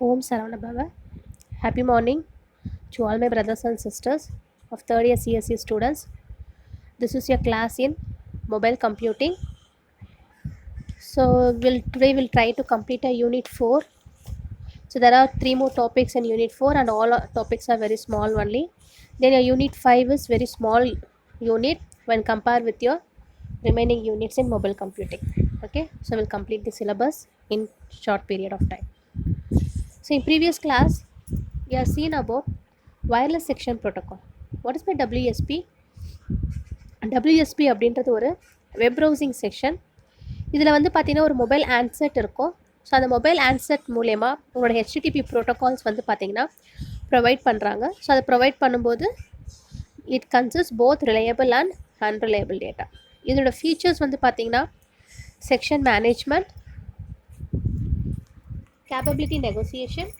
Om Saravana. Happy morning to all my brothers and sisters of third year CSE students. This is your class in mobile computing. So today we'll try to complete a unit 4. So there are 3 more topics in unit 4 and all topics are very small only. Then your unit 5 is very small unit when compared with your remaining units in mobile computing. Okay, so we'll complete the syllabus in short period of time. So in previous class we have seen about wireless section protocol. What is my WSP? WSP அப்படின்றது ஒரு web browsing section. இதில் வந்து பார்த்தீங்கன்னா ஒரு mobile handset இருக்கும். So அந்த mobile handset மூலயமா உங்களோட HTTP ப்ரோட்டோகால்ஸ் வந்து பார்த்தீங்கன்னா ப்ரொவைட் பண்ணுறாங்க. ஸோ அதை ப்ரொவைட் பண்ணும்போது it consist both reliable and unreliable data. இதோட ஃபீச்சர்ஸ் வந்து பார்த்தீங்கன்னா செக்ஷன் மேனேஜ்மெண்ட், கேப்பபிலிட்டி நெகோசியேஷன்,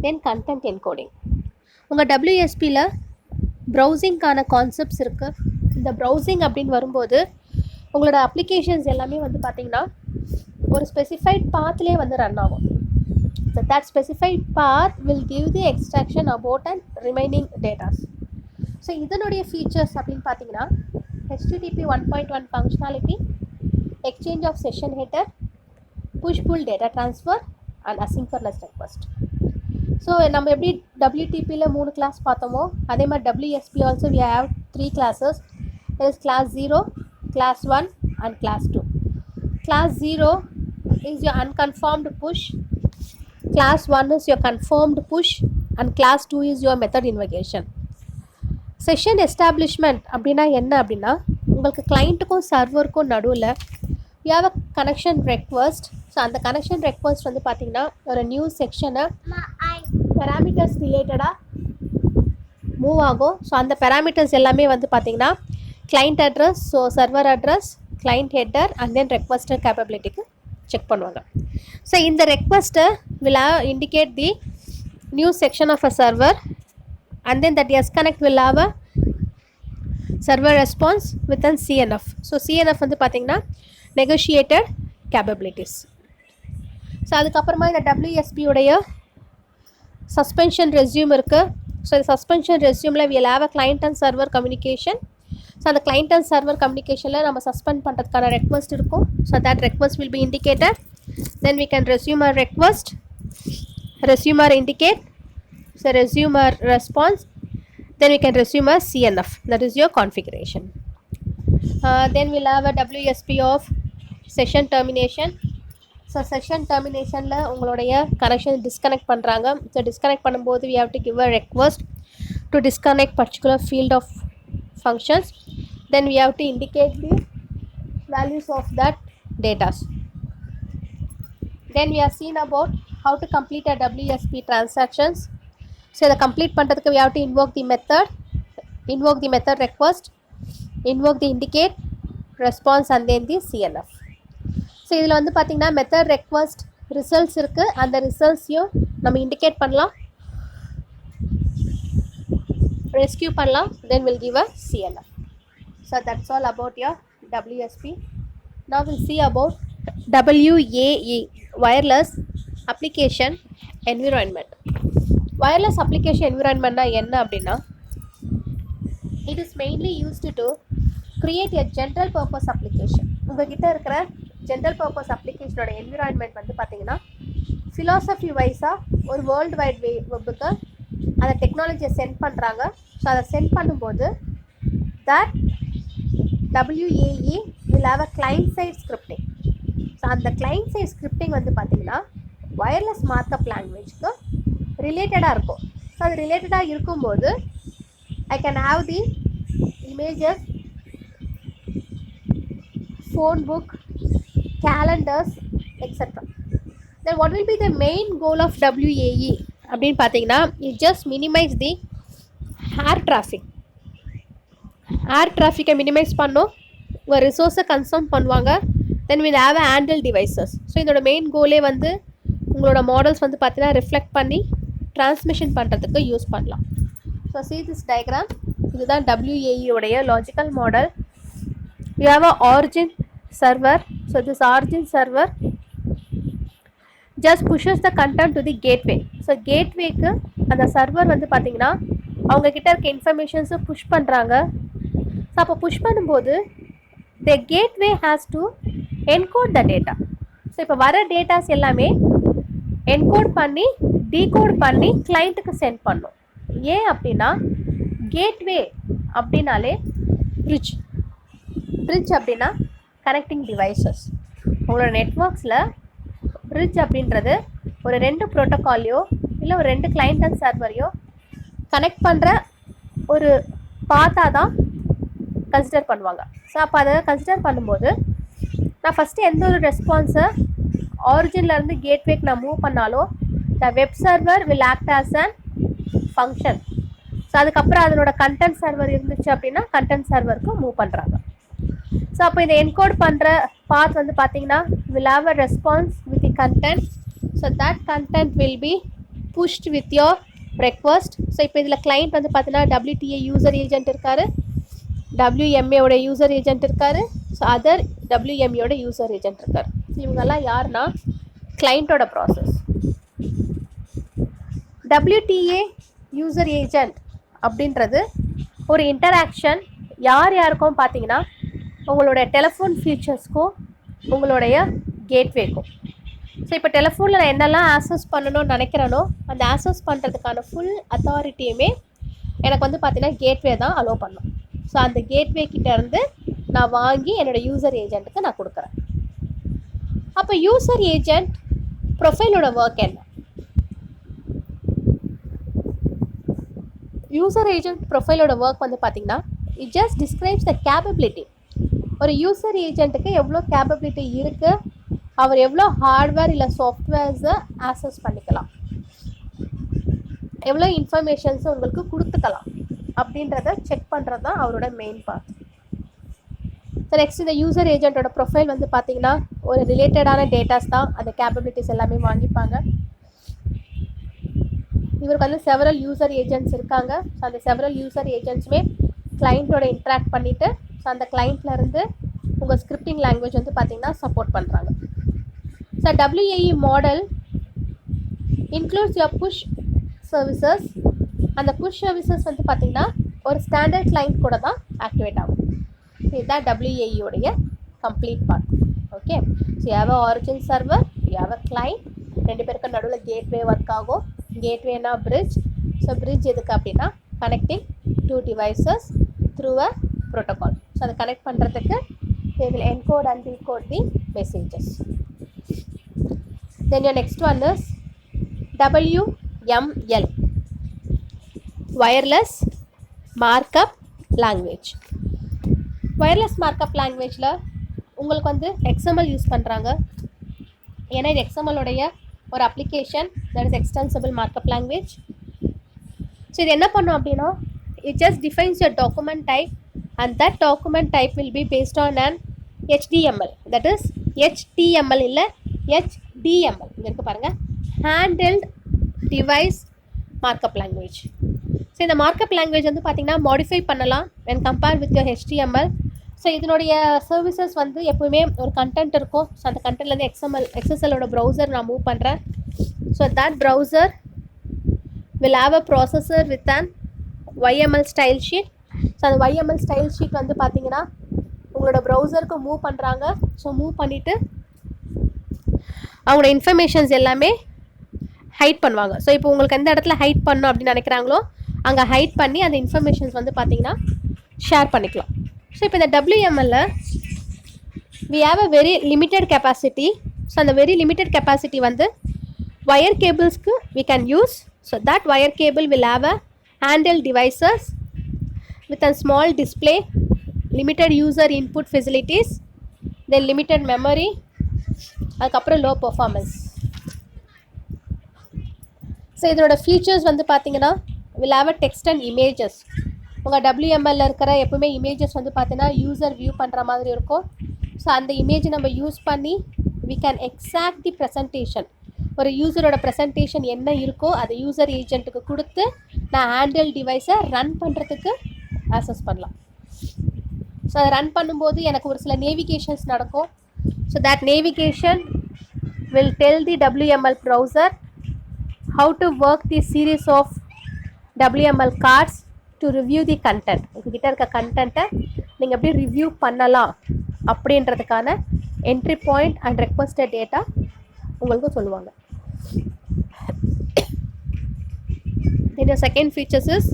தென் கண்டென்ட் என்கோடிங். உங்கள் WSPயில் ப்ரௌசிங்க்கான கான்செப்ட்ஸ் இருக்குது. இந்த ப்ரௌசிங் அப்படின்னு வரும்போது உங்களோட அப்ளிகேஷன்ஸ் எல்லாமே வந்து பார்த்திங்கன்னா ஒரு ஸ்பெசிஃபைட் பாத்லேயே வந்து ரன் ஆகும். So that specified path will give the extraction about and remaining datas. ஸோ இதனுடைய ஃபீச்சர்ஸ் அப்படின்னு பார்த்தீங்கன்னா HTTP 1.1 functionality, exchange of session header, push pull data transfer and asynchronous request. So நம்ம எப்படி WTPயில் 3 கிளாஸ் பார்த்தோமோ அதே மாதிரி WSP also we have 3 classes. There is class 0, class 1 and class 2. Class 0 is your unconfirmed push, class 1 is your confirmed push and class 2 is your method invocation. Session establishment அப்படின்னா என்ன அப்படின்னா உங்களுக்கு கிளைண்ட்டுக்கும் சர்வருக்கும் நடுவில் you have a connection request. So அந்த connection request வந்து பார்த்தீங்கன்னா ஒரு new செக்ஷனை பேராமீட்டர்ஸ் ரிலேட்டடாக மூவ் ஆகும். ஸோ அந்த பேராமீட்டர்ஸ் எல்லாமே வந்து பார்த்தீங்கன்னா client address, so server address, client header and then requester கேப்பபிலிட்டிக்கு செக் பண்ணுவாங்க. ஸோ இந்த ரெக்வஸ்ட்டை will indicate the new section of a server and then that S-Connect will have a server response within CNF. So CNF வந்து பார்த்தீங்கன்னா negotiated capabilities. So அதுக்கப்புறமா இந்த WSP உடைய suspension resume இருக்குது. ஸோ இந்த சஸ்பென்ஷன் ரெஸ்யூமில் will have a client and server communication. So அந்த client and server கம்யூனிகேஷனில் நம்ம சஸ்பெண்ட் பண்ணுறதுக்கான ரெக்வஸ்ட் இருக்கும். So that request will be indicated. Then we can resume or request, resume or indicate, so resume or response, then we can resume a CNF. That is your configuration. Then we'll have a WSP of session termination. So session டெர்மினேஷனில் உங்களுடைய connection disconnect பண்ணுறாங்க. So disconnect பண்ணும்போது we have to give a request to disconnect particular field of functions. Then we have to indicate the values of that data. Then we have seen about how to complete a WSP transactions. So இதை complete பண்ணுறதுக்கு we have to invoke the method request, invoke the indicate, response and then the CNF. So இதில் வந்து பார்த்திங்கன்னா method request results இருக்குது. அந்த ரிசல்ட்ஸையும் நம்ம indicate பண்ணலாம், rescue பண்ணலாம், then will give a CNF. So that's all about your WSP. Now we'll see about WAE, wireless application environment. wireless application environment என்ன அப்படின்னா it is mainly used to create a general purpose application. உங்ககிட்ட இருக்கிற general purpose அப்ளிகேஷனோட environment வந்து பார்த்தீங்கன்னா philosophy வைஸாக ஒரு world wide வெப்புக்கு அந்த டெக்னாலஜியை சென்ட் பண்ணுறாங்க. ஸோ அதை சென்ட் பண்ணும்போது that WAE will have a client side scripting. So அந்த கிளைண்ட் சைட் ஸ்கிரிப்டிங் வந்து பார்த்தீங்கன்னா வயர்லெஸ் மார்க்அப் லாங்குவேஜ்க்கு ரிலேட்டடாக இருக்கும். ஸோ அது ரிலேட்டடாக இருக்கும்போது I can have the images, phone book, calendars, etc. Then what will be the main goal of WAE அப்படின்னு பார்த்தீங்கன்னா it just minimize the air traffic minimise பண்ணும், ஒரு ரிசோர்ஸை கன்சூம் பண்ணுவாங்க. Then we'll have a handle devices. So இதோட main கோலே வந்து உங்களோட மாடல்ஸ் வந்து பார்த்தீங்கன்னா ரிஃப்ளெக்ட் பண்ணி டிரான்ஸ்மிஷன் பண்ணுறதுக்கு யூஸ் பண்ணலாம். ஸோ see this diagram, இதுதான் WAE உடைய logical model. You have a origin server. So this origin server just pushes the content to the gateway. So கேட்வேக்கு அந்த சர்வர் வந்து பார்த்தீங்கன்னா அவங்கக்கிட்ட இருக்க இன்ஃபர்மேஷன்ஸை புஷ் பண்ணுறாங்க. ஸோ அப்போ புஷ் பண்ணும்போது the gateway has to encode the data. So இப்போ வர டேட்டாஸ் எல்லாமே என்கோட் பண்ணி டீகோட் பண்ணி கிளைண்ட்டுக்கு சென்ட் பண்ணும். ஏன் அப்படின்னா கேட்வே அப்படின்னாலே பிரிட்ஜ். பிரிட்ஜ் அப்படின்னா கனெக்டிங் டிவைசஸ். உங்களோட நெட்ஒர்க்ஸில் பிரிட்ஜ் அப்படின்றது ஒரு 2 ப்ரோட்டோக்காலையோ இல்லை ஒரு 2 கிளைண்ட் அண்ட் சர்வரையோ கனெக்ட் பண்ணுற ஒரு பாத்தாக தான் கன்சிடர் பண்ணுவாங்க. ஸோ அப்போ அதை கன்சிடர் பண்ணும்போது நான் ஃபஸ்ட்டு எந்த ஒரு ரெஸ்பான்ஸை ஆரிஜின்லேருந்து கேட்வேக்கு நான் மூவ் பண்ணாலும் த web server will act as an function. So அதுக்கப்புறம் அதனோட கண்டென்ட் சர்வர் இருந்துச்சு அப்படின்னா கண்டென்ட் சர்வருக்கு மூவ் பண்ணுறாங்க. ஸோ அப்போ இந்த என்கோட் பண்ணுற பாத் வந்து பார்த்தீங்கன்னா will have a response with the content. So that content will be pushed with your request. So இப்போ இதில் கிளைண்ட் வந்து பார்த்தீங்கன்னா WTA யூசர் ஏஜென்ட் இருக்கார், WMAவோட யூசர் ஏஜென்ட் இருக்கார், ஸோ அதர் WMAவோட யூசர் ஏஜென்ட் இருக்கார். இவங்கெல்லாம் யாருன்னா கிளைண்ட்டோட ப்ராசஸ். WTA யூசர் ஏஜென்ட் அப்படின்றது ஒரு இன்டராக்ஷன் யார் யாருக்கும் பார்த்தீங்கன்னா உங்களோட டெலிஃபோன் ஃபீச்சர்ஸ்க்கும் உங்களுடைய கேட்வேக்கும். ஸோ இப்போ டெலிஃபோனில் நான் என்னெல்லாம் ஆக்சஸ் பண்ணணும்னு நினைக்கிறேனோ அந்த ஆக்சஸ் பண்ணுறதுக்கான ஃபுல் அத்தாரிட்டியுமே எனக்கு வந்து பார்த்தீங்கன்னா கேட்வே தான் அலோவ் பண்ணும். ஸோ அந்த கேட்வே கிட்டேருந்து நான் வாங்கி என்னோடய யூசர் ஏஜென்ட்டுக்கு நான் கொடுக்குறேன். அப்போ யூசர் ஏஜென்ட் ப்ரொஃபைலோட ஒர்க் என்ன? யூசர் ஏஜென்ட் ப்ரொஃபைலோட ஒர்க் வந்து பார்த்தீங்கன்னா it just describes the capability. ஒரு யூசர் ஏஜென்ட்டுக்கு எவ்வளோ கேப்பபிலிட்டி இருக்குது, அவர் எவ்வளோ ஹார்ட்வேர் இல்லை சாஃப்ட்வேர்ஸை ஆக்சஸ் பண்ணிக்கலாம், எவ்வளோ இன்ஃபர்மேஷன்ஸை உங்களுக்கு கொடுத்துக்கலாம் அப்படின்றத செக் பண்ணுறது தான் அவரோட மெயின் பார்ட். ஸோ நெக்ஸ்ட் இந்த யூசர் ஏஜென்ட்டோட ப்ரொஃபைல் வந்து பார்த்தீங்கன்னா ஒரு ரிலேட்டடான டேட்டாஸ் தான் அந்த கேப்பபிலிட்டிஸ் எல்லாமே வாங்கிப்பாங்க. இவருக்கு வந்து செவரல் யூசர் ஏஜென்ட்ஸ் இருக்காங்க. ஸோ அந்த செவரல் யூசர் ஏஜென்ட்ஸுமே கிளைண்ட்டோட இன்ட்ராக்ட் பண்ணிவிட்டு ஸோ அந்த கிளைண்ட்லேருந்து உங்கள் ஸ்கிரிப்டிங் லாங்குவேஜ் வந்து பார்த்திங்கன்னா சப்போர்ட் பண்ணுறாங்க. So WAE model includes your push services. அந்த புஷ் சர்வீசஸ் வந்து பார்த்திங்கன்னா ஒரு ஸ்டாண்டர்ட் கிளைண்ட் கூட தான் ஆக்டிவேட் ஆகும். இதுதான் WAE-உடைய complete part. Okay, so you have a origin server, you have a client, 2 பேருக்கு நடுவில் கேட்வே ஒர்க் ஆகும். கேட்வேனா பிரிட்ஜ். ஸோ பிரிட்ஜ் எதுக்கு அப்படின்னா connecting 2 devices through a protocol. So அதை கனெக்ட் பண்ணுறதுக்கு they will encode and decode the messages. Then your next one is WML, wireless markup language. wireless markup languageல உங்களுக்கு வந்து XML use பண்ணுறாங்க. ஏன்னா இது XML-உடைய ஒரு application, that is extensible markup language. So இது என்ன பண்ணும் அப்படின்னா it just defines your document type and that document type will be based on an HTML. that is HTML இல்லை HDML. இங்கே இருக்கு பாருங்கள், handled device markup language. So இந்த markup language வந்து பார்த்திங்கன்னா மாடிஃபை பண்ணலாம் when compared with your HTML. So இதனுடைய services வந்து எப்போவுமே ஒரு கண்டென்ட் இருக்கும். ஸோ அந்த கண்டென்ட்லேருந்து XSL-ஓட ப்ரௌசர் நான் மூவ் பண்ணுறேன். So that browser will have a processor with an YML style sheet. So அந்த YML style sheet வந்து பார்த்திங்கன்னா உங்களோட ப்ரௌசருக்கு மூவ் பண்ணுறாங்க. ஸோ மூவ் பண்ணிவிட்டு அவங்களோட இன்ஃபர்மேஷன்ஸ் எல்லாமே ஹைட் பண்ணுவாங்க. ஸோ இப்போ உங்களுக்கு எந்த இடத்துல ஹைட் பண்ணணும் அப்படின்னு நினைக்கிறாங்களோ அங்கே ஹைட் பண்ணி அந்த இன்ஃபர்மேஷன்ஸ் வந்து பார்த்திங்கன்னா ஷேர் பண்ணிக்கலாம். ஸோ இப்போ இந்த WML we have a very limited capacity. So அந்த வெரி லிமிட்டட் கெப்பாசிட்டி வந்து wire cablesக்கு we can use. So that wire cable will have a handheld devices with a small display, limited user input facilities, then limited memory, அதுக்கப்புறம் low performance. So இதோட features வந்து பார்த்தீங்கன்னா will have a text and images. உங்கள் WML இருக்கிற எப்பவுமே images வந்து பார்த்தீங்கன்னா user view பண்ணுற மாதிரி இருக்கும். ஸோ அந்த இமேஜ் நம்ம யூஸ் பண்ணி we can exact the presentation. ஒரு யூசரோட ப்ரெசன்டேஷன் என்ன இருக்கோ அதை யூசர் ஏஜென்ட்டுக்கு கொடுத்து நான் ஹேண்டில் டிவைஸை ரன் பண்ணுறதுக்கு ஆக்சஸ் பண்ணலாம். ஸோ அதை ரன் பண்ணும்போது எனக்கு ஒரு சில நேவிகேஷன்ஸ் நடக்கும். So that navigation will tell the WML browser how to work the series of WML cards to review the content. உங்ககிட்ட இருக்க கண்டென்ட்டை நீங்கள் எப்படி ரிவ்யூ பண்ணலாம் அப்படின்றதுக்கான entry point and requested data உங்களுக்கு சொல்லுவாங்க. Then the second features is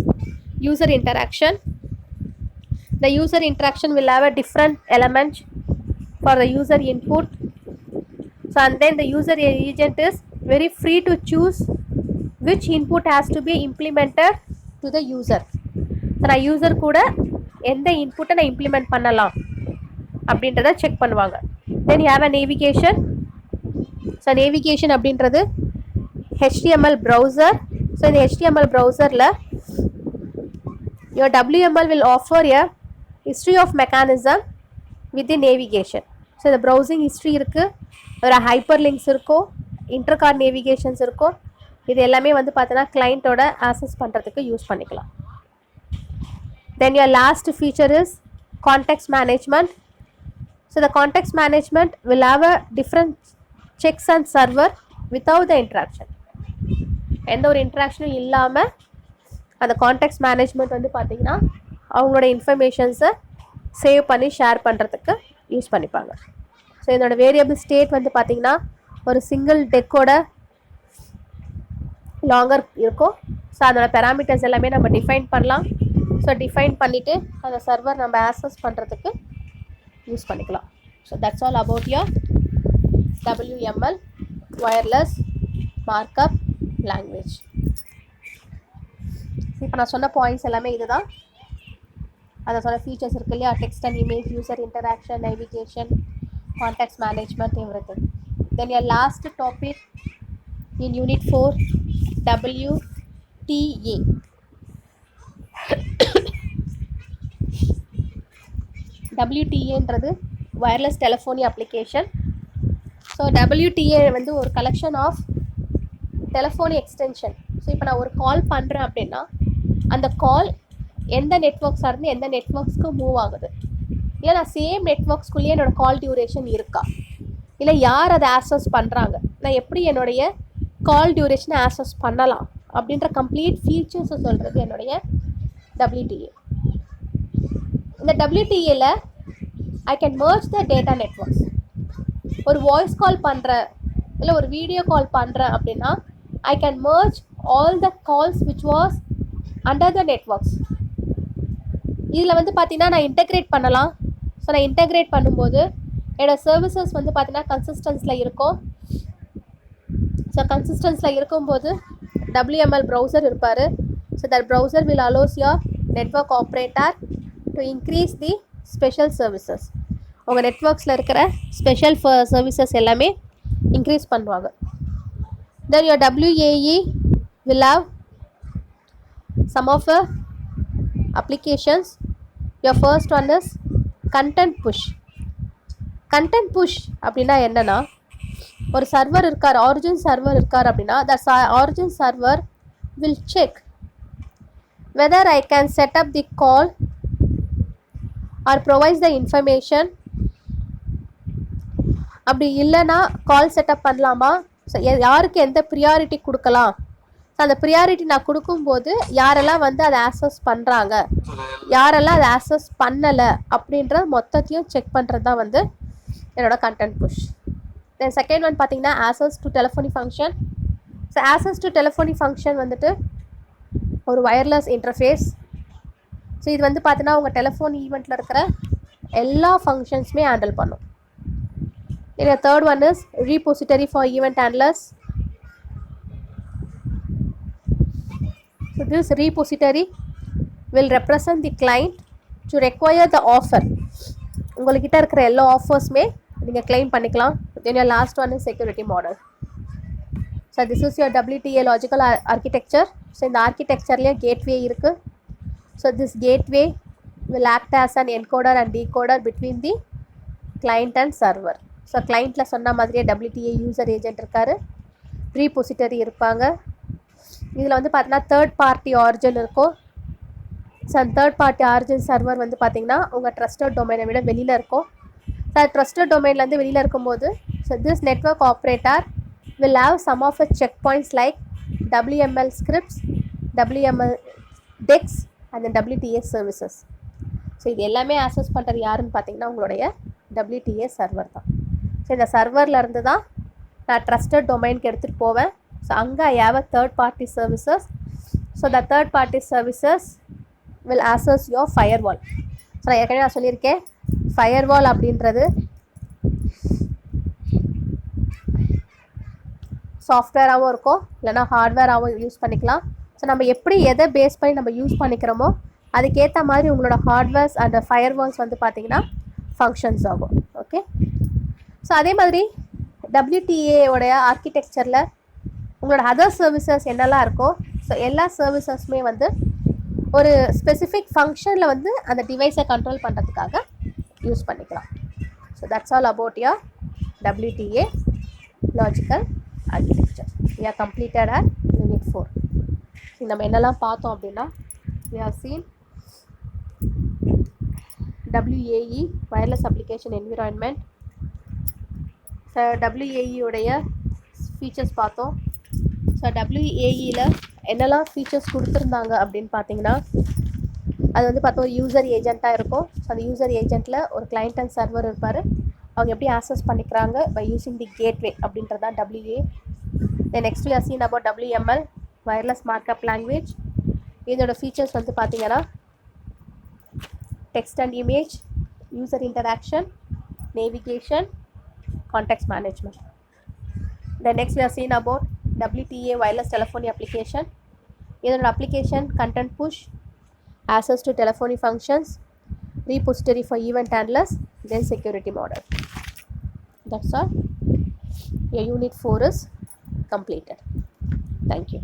user interaction. The user interaction will have a different element for the user input. So and then the user agent is very free to choose which input has to be implemented to the user. So நான் user கூட எந்த இன்புட்டை நான் implement பண்ணலாம் அப்படின்றத check பண்ணுவாங்க. Then you have a navigation. So navigation அப்படின்றது HTML browser. So இந்த HTML ப்ரௌசரில் your WML will offer a history of mechanism with the navigation. So இந்த ப்ரௌசிங் ஹிஸ்ட்ரி இருக்குது, ஒரு ஹைப்பர் லிங்க்ஸ் இருக்கும், இன்டர்கார்ட் நேவிகேஷன்ஸ் இருக்கும். இது எல்லாமே வந்து பார்த்தோன்னா கிளைண்ட்டோட ஆக்சஸ் பண்ணுறதுக்கு யூஸ் பண்ணிக்கலாம். Then your last feature is context management. So the context management will have a different checks and server without the interaction. எந்த ஒரு இன்ட்ராக்ஷனும் இல்லாமல் அந்த கான்டெக்ட் மேனேஜ்மெண்ட் வந்து பார்த்திங்கன்னா அவங்களோட இன்ஃபர்மேஷன்ஸை சேவ் பண்ணி ஷேர் பண்ணுறதுக்கு யூஸ் பண்ணிப்பாங்க. ஸோ இதோட வேரியபிள் ஸ்டேட் வந்து பார்த்திங்கன்னா ஒரு சிங்கிள் டெக்கோட லாங்கர் இருக்கும். ஸோ அதோட பேராமீட்டர்ஸ் எல்லாமே நம்ம டிஃபைன் பண்ணலாம். ஸோ டிஃபைன் பண்ணிவிட்டு அந்த சர்வர் நம்ம ஆக்சஸ் பண்ணுறதுக்கு யூஸ் பண்ணிக்கலாம். So that's all about your WML wireless markup language. இப்போ நான் சொன்ன பாயிண்ட்ஸ் எல்லாமே இதுதான். அதை சொன்ன ஃபீச்சர்ஸ் இருக்கு இல்லையா, text and image, user interaction, navigation, context management, everything. Then your last topic in Unit 4, WTA. WTA wireless telephony application. So WTA வந்து ஒரு collection of telephony extension. So இப்போ நான் ஒரு கால் பண்ணுறேன் அப்படின்னா அந்த கால் எந்த நெட்ஒர்க்ஸாக இருந்து எந்த நெட்ஒர்க்ஸ்க்கு மூவ் ஆகுது, இல்லை நான் சேம் நெட்ஒர்க்ஸ்குள்ளேயே என்னோடய கால் டியூரேஷன் இருக்கா, இல்லை யார் அதை ஆக்சஸ் பண்ணுறாங்க, நான் எப்படி என்னுடைய கால் டியூரேஷனை ஆக்சஸ் பண்ணலாம் அப்படின்ற கம்ப்ளீட் ஃபீச்சர்ஸை சொல்கிறது என்னுடைய WTA. இந்த WTAல I can merge the data networks. ஒரு வாய்ஸ் கால் பண்ணுறேன் இல்லை ஒரு வீடியோ கால் பண்ணுறேன் அப்படின்னா I can merge all the calls which was under the networks. இதில் வந்து பார்த்திங்கன்னா நான் இன்டெக்ரேட் பண்ணலாம். ஸோ நான் இன்டெக்ரேட் பண்ணும்போது என்னோடய சர்வீசஸ் வந்து பார்த்திங்கன்னா கன்சிஸ்டன்ஸில் இருக்கும். ஸோ கன்சிஸ்டன்ஸில் இருக்கும்போது WML ப்ரௌசர் இருப்பார். So that browser will allows your network operator to increase the special services. உங்கள் நெட்ஒர்க்ஸில் இருக்கிற ஸ்பெஷல் சர்வீசஸ் எல்லாமே இன்க்ரீஸ் பண்ணுவாங்க. தென் your WAE will have some of the applications. Your first one is content push. Content push அப்படின்னா என்னென்னா, ஒரு server இருக்கார், origin server இருக்கார் அப்படின்னா the origin server will check whether I can set up the call or provide the information. அப்படி இல்லைன்னா கால் setup பண்ணலாமா, யாருக்கு எந்த ப்ரியாரிட்டி கொடுக்கலாம், ஸோ அந்த ப்ரியாரிட்டி நான் கொடுக்கும்போது யாரெல்லாம் வந்து அதை ஆக்சஸ் பண்ணுறாங்க, யாரெல்லாம் அதை ஆக்சஸ் பண்ணலை அப்படின்ற மொத்தத்தையும் செக் பண்ணுறது தான் வந்து என்னோடய content push. Then second one பார்த்திங்கன்னா access to telephony function. So access to telephony function வந்துட்டு ஒரு வயர்லெஸ் இன்டர்ஃபேஸ். ஸோ இது வந்து பார்த்தீங்கன்னா உங்கள் டெலிஃபோன் ஈவெண்ட்டில் இருக்கிற எல்லா ஃபங்க்ஷன்ஸுமே ஹேண்டில் பண்ணும். இந்த third one is repository for event handlers. So this repository will represent the client to require the offer. உங்கள்கிட்ட இருக்கிற எல்லா ஆஃபர்ஸுமே நீங்கள் கிளைம் பண்ணிக்கலாம். Then your last one is security model. So this is your WTA logical architecture. So இந்த ஆர்கிடெக்சர்லேயே gateway இருக்குது. So this gateway will act as an encoder and decoder between the client and server. So கிளைண்ட்டில் சொன்ன மாதிரியே WTA user agent இருக்கார், repository இருப்பாங்க. இதில் வந்து பார்த்தீங்கன்னா தேர்ட் பார்ட்டி ஆரிஜின் இருக்கும். ஸோ அந்த தேர்ட் பார்ட்டி ஆரிஜின் சர்வர் வந்து பார்த்திங்கன்னா உங்கள் ட்ரஸ்டட் டொமைனை விட வெளியில் இருக்கும். ஸோ அது ட்ரஸ்டட் டொமைன்லேருந்து வெளியில் இருக்கும்போது So this network operator will have some of its checkpoints like WML scripts, WML DEX and then WTA services. So இது எல்லாமே ஆக்சஸ் பண்ணுறது யாருன்னு பார்த்தீங்கன்னா உங்களுடைய WTA சர்வர் தான். ஸோ இந்த சர்வரில் இருந்து தான் நான் ட்ரஸ்டட் டொமைனுக்கு எடுத்துகிட்டு போவேன். ஸோ அங்கே I have a third party services. So the third party services will access your firewall. So நான் ஏற்கனவே நான் சொல்லியிருக்கேன், ஃபயர்வால் அப்படின்றது சாஃப்ட்வேராகவும் இருக்கும், இல்லைனா ஹார்ட்வேராகவும் யூஸ் பண்ணிக்கலாம். ஸோ நம்ம எப்படி எதை பேஸ் பண்ணி நம்ம யூஸ் பண்ணிக்கிறோமோ அதுக்கேற்ற மாதிரி உங்களோட ஹார்ட்வேர்ஸ் அண்ட் ஃபயர்வால்ஸ் வந்து பார்த்திங்கன்னா ஃபங்க்ஷன்ஸ் ஆகும். ஓகே, ஸோ அதே மாதிரி WTA ஆர்கிடெக்சரில் உங்களோட அதர் சர்வீசஸ் என்னெல்லாம் இருக்கோ ஸோ எல்லா சர்வீசஸுமே வந்து ஒரு ஸ்பெசிஃபிக் ஃபங்க்ஷனில் வந்து அந்த டிவைஸை கண்ட்ரோல் பண்ணுறதுக்காக யூஸ் பண்ணிக்கலாம். So that's all about your WTA logical architecture. we are completed at Unit 4. நம்ம என்னெல்லாம் பார்த்தோம் அப்படின்னா we have seen WAE wireless application environment. So WAE உடைய ஃபீச்சர்ஸ் பார்த்தோம். ஸோ WAEயில் என்னெல்லாம் ஃபீச்சர்ஸ் கொடுத்துருந்தாங்க அப்படின்னு பார்த்தீங்கன்னா அது வந்து பார்த்தா ஒரு யூசர் ஏஜெண்ட்டாக இருக்கும். ஸோ அந்த யூசர் ஏஜெண்ட்டில் ஒரு கிளைண்ட் அண்ட் சர்வர் இருப்பார். அவங்க எப்படி ஆக்சஸ் பண்ணிக்கிறாங்க பை யூஸிங் தி கேட்வே அப்படின்றது தான் WA. Then next we are seen about WML wireless markup language. இதோட ஃபீச்சர்ஸ் வந்து பார்த்தீங்கன்னா text and image, user interaction, navigation, context management. Then next we are seen about WTA wireless telephony application. இதோட application content push, access to telephony functions, repository for event handlers, then security model. That's all. Your Unit 4 is completed. Thank you.